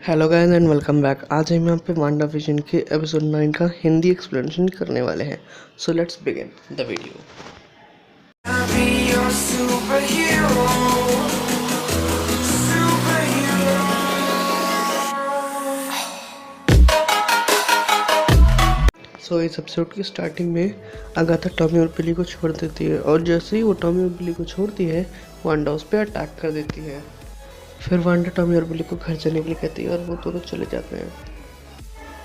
Hello guys and welcome back. आज हम यहाँ पे वांडा विजन के एपिसोड 9 का हिंदी एक्सप्लेनेशन करने वाले हैं। So let's begin the video. So इस एपिसोड की स्टार्टिंग में अगाथा टॉमी और बिली को छोड़ देती है और जैसे ही वो टॉमी और बिली को छोड़ती है वांडा उस पर अटैक कर देती है। फिर वांडा टॉमी और बिली को घर जाने के लिए कहती है और वो दोनों चले जाते हैं।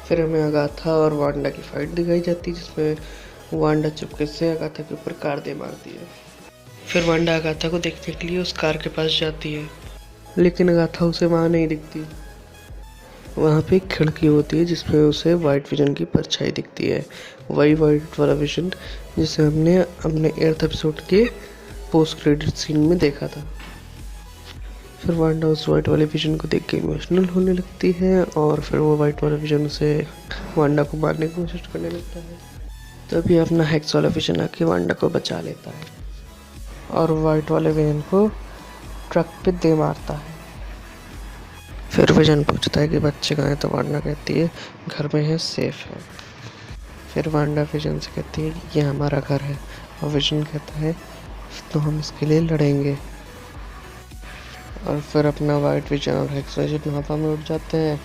फिर हमें अगाथा और वांडा की फाइट दिखाई जाती है जिसमें वांडा चुपके से अगाथा के ऊपर कार दे मारती है। फिर वांडा अगाथा को देखने के लिए उस कार के पास जाती है, लेकिन अगाथा उसे वहाँ नहीं दिखती। वहाँ पे एक खिड़की होती है जिसमें उसे वाइट विजन की परछाई दिखती है, वही वाइट वाला विजन जिसे हमने अपने 8th एपिसोड के पोस्ट क्रेडिट सीन में देखा था। फिर वांडा उस वाइट वाले विजन को देख के इमोशनल होने लगती है और फिर वो वाइट वाला विजन उसे वांडा को मारने की कोशिश करने लगता है। तभी अपना हेक्स वाला विजन आके वांडा को बचा लेता है और वाइट वाले विजन को ट्रक पे दे मारता है। फिर विजन पूछता है कि बच्चे कहाँ हैं, तो वांडा कहती है घर में है, सेफ है। फिर वांडा विजन से कहती है कि ये हमारा घर है और विजन कहता है तो हम इसके लिए लड़ेंगे। और फिर अपना वाइट विजन और हेक्स विजन हवा में उड़ जाते हैं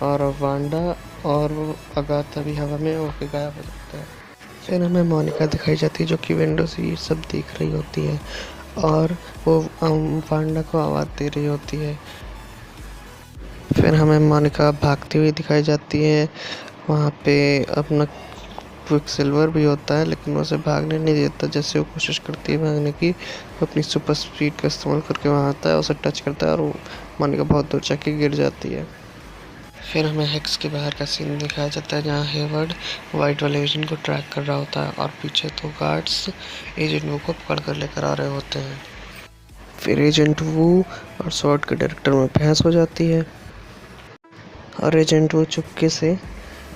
और वांडा और अगाथा भी हवा में उड़ के गायब हो जाते हैं। फिर हमें मोनिका दिखाई जाती है जो कि विंडो से ये सब देख रही होती है और वो वांडा को आवाज़ दे रही होती है। फिर हमें मोनिका भागती हुई दिखाई जाती है। वहाँ पे अपना क्विकसिल्वर भी होता है लेकिन वो उसे भागने नहीं देता। जैसे वो कोशिश करती है भागने की, वो अपनी सुपर स्पीड का इस्तेमाल करके वहाँ आता है, उसे टच करता है और वो मोनिका बहुत दूर जाके गिर जाती है। फिर हमें हेक्स के बाहर का सीन दिखाया जाता है जहाँ हेवर्ड वाइट वाले विजन को ट्रैक कर रहा होता है और पीछे 2 गार्ड्स एजेंट वू को पकड़ कर लेकर आ रहे होते हैं। फिर एजेंट वू और स्वॉर्ड के डायरेक्टर में बहस हो जाती है और एजेंट वू चुपके से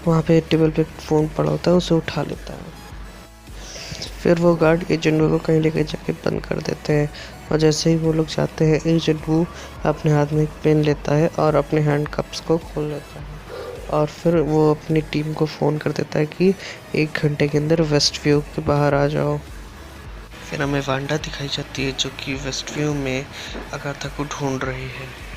वहाँ पे टेबल पे फ़ोन पड़ा होता है, उसे उठा लेता है। फिर वो गार्ड एजेंट वू को कहीं लेकर जाके बंद कर देते हैं और जैसे ही वो लोग जाते हैं एजेंट वू अपने हाथ में एक पेन लेता है और अपने हैंड कप्स को खोल लेता है और फिर वो अपनी टीम को फ़ोन कर देता है कि 1 घंटे के अंदर वेस्ट व्यू के बाहर आ जाओ। फिर हमें वांडा दिखाई जाती है जो कि वेस्ट व्यू में अगाथा को ढूंढ रही है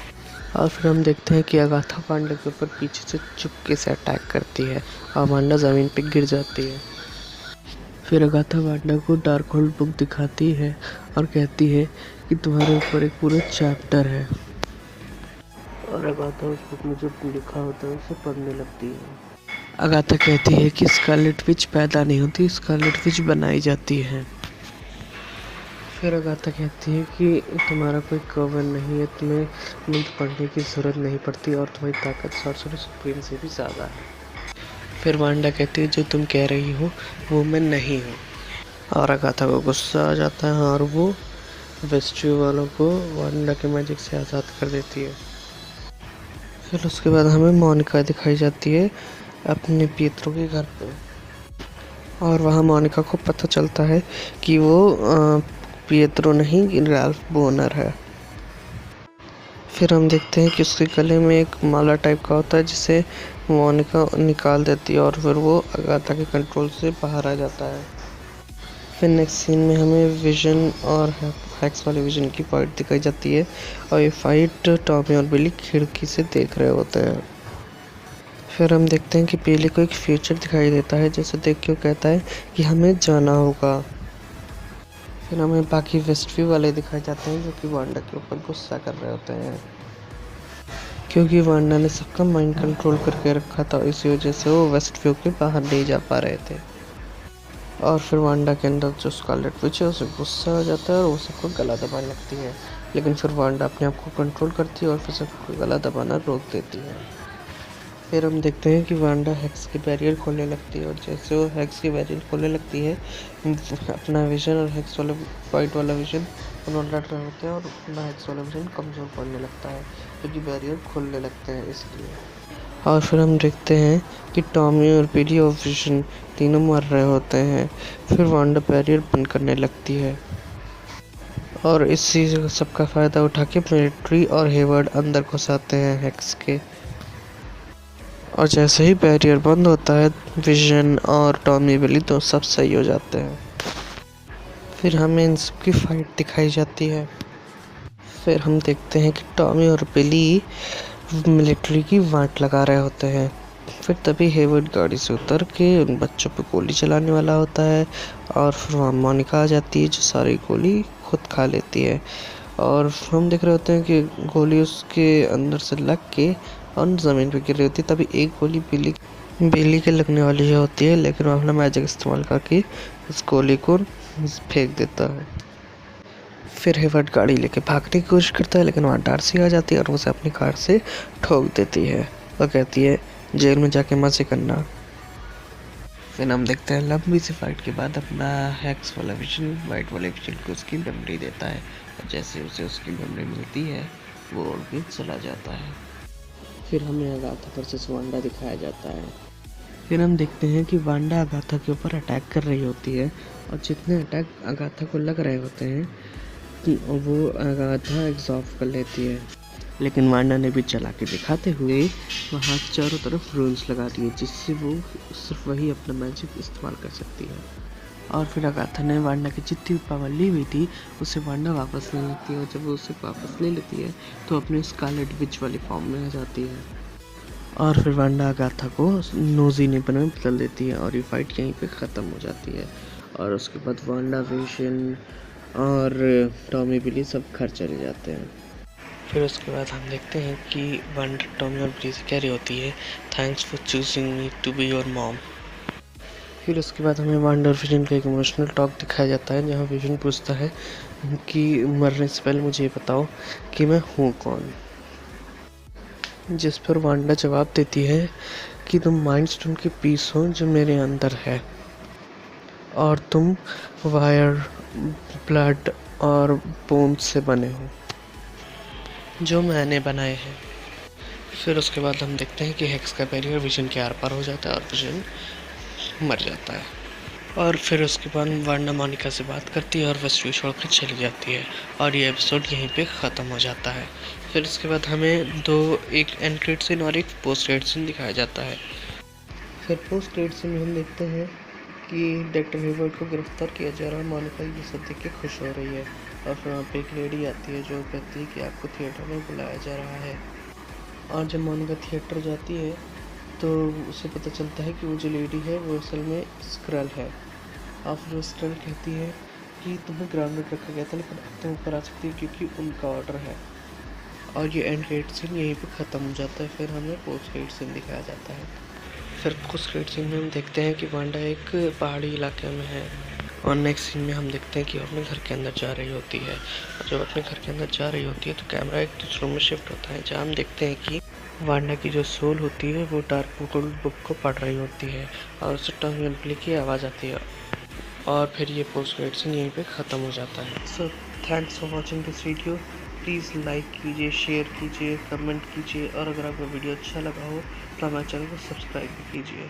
और फिर हम देखते हैं कि अगाथा वांडा के ऊपर पीछे से चुपके से अटैक करती है और वांडा ज़मीन पे गिर जाती है। फिर अगाथा वांडा को डार्क होल्ड बुक दिखाती है और कहती है कि तुम्हारे ऊपर एक पूरा चैप्टर है और अगाथा उस बुक में जो लिखा होता है उसे पढ़ने लगती है। अगाथा कहती है कि स्कारलेट विच पैदा नहीं होती, स्कारलेट विच बनाई जाती है। फिर अगाथा कहती है कि तुम्हारा कोई कवर नहीं है, तुम्हें मंत्र पढ़ने की ज़रूरत नहीं पड़ती और तुम्हारी ताकत सॉर्सरर सुप्रीम से भी ज़्यादा है। फिर वांडा कहती है जो तुम कह रही हो वो मैं नहीं हूँ और अगाथा को गुस्सा आ जाता है और वो वेस्ट्यू वालों को वांडा के मैजिक से आज़ाद कर देती है। फिर उसके बाद हमें मोनिका दिखाई जाती है अपने पियत्रो के घर पे और वहाँ मोनिका को पता चलता है कि वो पियत्रो नहीं रैल्फ बोनर है। फिर हम देखते हैं कि उसके गले में एक माला टाइप का होता है जिसे मोनिका निकाल देती है और फिर वो अगाथा के कंट्रोल से बाहर आ जाता है। फिर नेक्स्ट सीन में हमें विजन और हेक्स वाले विजन की फाइट दिखाई जाती है और ये फाइट टॉमी और बिली खिड़की से देख रहे होते हैं। फिर हम देखते हैं कि बिली को एक फ्यूचर दिखाई देता है जैसे देख के वो कहता है कि हमें जाना होगा। फिर हमें बाकी वेस्ट व्यू वाले दिखाए जाते हैं जो कि वांडा के ऊपर गुस्सा कर रहे होते हैं क्योंकि वांडा ने सबका माइंड कंट्रोल करके रखा था, इसी वजह से वो वेस्ट व्यू के बाहर नहीं जा पा रहे थे। और फिर वांडा के अंदर जो स्कारलेट विच है उसे गुस्सा हो जाता है और वो सबको गला दबाने लगती है, लेकिन फिर वांडा अपने आप को कंट्रोल करती है और फिर सबको गला दबाना रोक देती है। फिर हम देखते हैं कि वांडा हेक्स की बैरियर खोलने लगती है और जैसे वो हेक्स की बैरियर खोलने लगती है अपना विजन और हेक्स वाला वाइट वाला विजन दोनों लड़ रहे होते हैं और अपना हेक्स वाला विजन कमज़ोर पड़ने लगता है क्योंकि बैरियर खोलने लगते हैं इसलिए। और फिर हम देखते हैं कि टॉमी और बिली और विजन तीनों मर रहे होते हैं। फिर वांडा बैरियर बंद करने लगती है और इसी सबका फ़ायदा उठा के मिलिट्री और हेवर्ड अंदर घुसाते हैं हेक्स के। और जैसे ही बैरियर बंद होता है, विजन और टॉमी बिली तो सब सही हो जाते हैं। फिर हमें इन सब की फाइट दिखाई जाती है। फिर हम देखते हैं कि टॉमी और बिली मिलिट्री की वाट लगा रहे होते हैं। फिर तभी हेवर्ड गाड़ी से उतर के उन बच्चों पे गोली चलाने वाला होता है और फिर वहाँ मोनिका आ जाती है जो सारी गोली खुद खा लेती है। और हम देख रहे होते हैं कि गोली उसके अंदर से लग के और ज़मीन पे गिर रही होती है। तभी एक गोली बिली के लगने वाली होती है, लेकिन वो अपना मैजिक इस्तेमाल करके उस गोली को फेंक देता है। फिर हेवर्ड गाड़ी लेके भागने की कोशिश करता है, लेकिन वहाँ डार्सी आ जाती है और उसे अपनी कार से ठोक देती है और कहती है जेल में जाके मजे करना। फिर हम देखते हैं लंबी सी फाइट के बाद अपना हेक्स वाला विजन वाइट वाले विजन को उसकी मेमोरी देता है और जैसे उसे उसकी मेमोरी मिलती है वो उड़ के चला जाता है। फिर हमें अगाथा वर्सेस वांडा दिखाया जाता है। फिर हम देखते हैं कि वांडा अगाथा के ऊपर अटैक कर रही होती है और जितने अटैक अगाथा को लग रहे होते हैं वो अगाथा एग्जॉर्ब कर लेती है, लेकिन वांडा ने भी चला के दिखाते हुए वहाँ चारों तरफ रूल्स लगा दिए जिससे वो सिर्फ वही अपना मैजिक इस्तेमाल कर सकती है। और फिर अगाथा ने वांडा की जितनी पावर ली हुई थी उसे वांडा वापस ले लेती है और जब वो उसे वापस ले लेती है तो अपने स्कारलेट विच वाली फॉर्म में आ जाती है। और फिर वांडा अगाथा को नोजी नेपन में बदल देती है और ये फाइट यहीं पे ख़त्म हो जाती है। और उसके बाद वांडा विजन और टॉमी बिली सब घर चले जाते हैं। फिर उसके बाद हम देखते हैं कि वांडा टॉमी और बिली से कह रही होती है thanks for choosing me to be your mom. फिर उसके बाद हमें वांडा और विजन का एक इमोशनल टॉक दिखाया जाता है जहाँ विजन पूछता है कि मरने से पहले मुझे ये बताओ कि मैं हूँ कौन, जिस पर वांडा जवाब देती है कि तुम माइंड स्टोन की पीस हो जो मेरे अंदर है और तुम वायर, ब्लड और बोन से बने हो जो मैंने बनाए हैं। फिर उसके बाद हम देखते हैं कि हेक्स का बैरियर विजन के आर पार हो जाता है और विजन मर जाता है। और फिर उसके बाद वांडा मोनिका से बात करती है और वेस्टव्यू छोड़कर चली जाती है और ये एपिसोड यहीं पे ख़त्म हो जाता है। फिर उसके बाद हमें एक एंड क्रेडिट सीन और एक पोस्ट क्रेडिट सीन दिखाया जाता है। फिर पोस्ट क्रेडिट सीन में हम देखते हैं कि डॉक्टर हेवर्ड को गिरफ्तार किया जा रहा है। मोनिका ये सब देख के खुश हो रही है और फिर वहाँ पे एक लेडी आती है जो कहती है कि आपको थिएटर में बुलाया जा रहा है। और जब मोनिका थिएटर जाती है तो उसे पता चलता है कि वो जो लेडी है वो असल में स्क्रल है। और फिर वो स्क्रल कहती है कि तुम्हें ग्राउंडेड रखा गया था लेकिन तुम ऊपर आ सकती हो क्योंकि उनका ऑर्डर है। और ये एंड क्रेडिट सीन यहीं पे ख़त्म हो जाता है। फिर हमें पोस्ट क्रेडिट सीन दिखाया जाता है। फिर पोस्ट क्रेडिट सीन में हम देखते हैं कि वांडा एक पहाड़ी इलाके में है और नेक्स्ट सीन में हम देखते हैं कि वो अपने घर के अंदर जा रही होती है। और जब अपने घर के अंदर जा रही होती है तो कैमरा एक दूसरे रूम में शिफ्ट होता है जहाँ हम देखते हैं कि वांडा की जो सोल होती है वो डार्क बुक को पढ़ रही होती है और उससे टॉमी और बिली की आवाज़ आती है। और फिर ये पोस्ट क्रेडिट सीन यहीं पे ख़त्म हो जाता है। So thanks for watching this video. Please like कीजिए, शेयर कीजिए, कमेंट कीजिए और अगर आपको वीडियो अच्छा लगा हो तो हमारे चैनल को सब्सक्राइब भी कीजिए।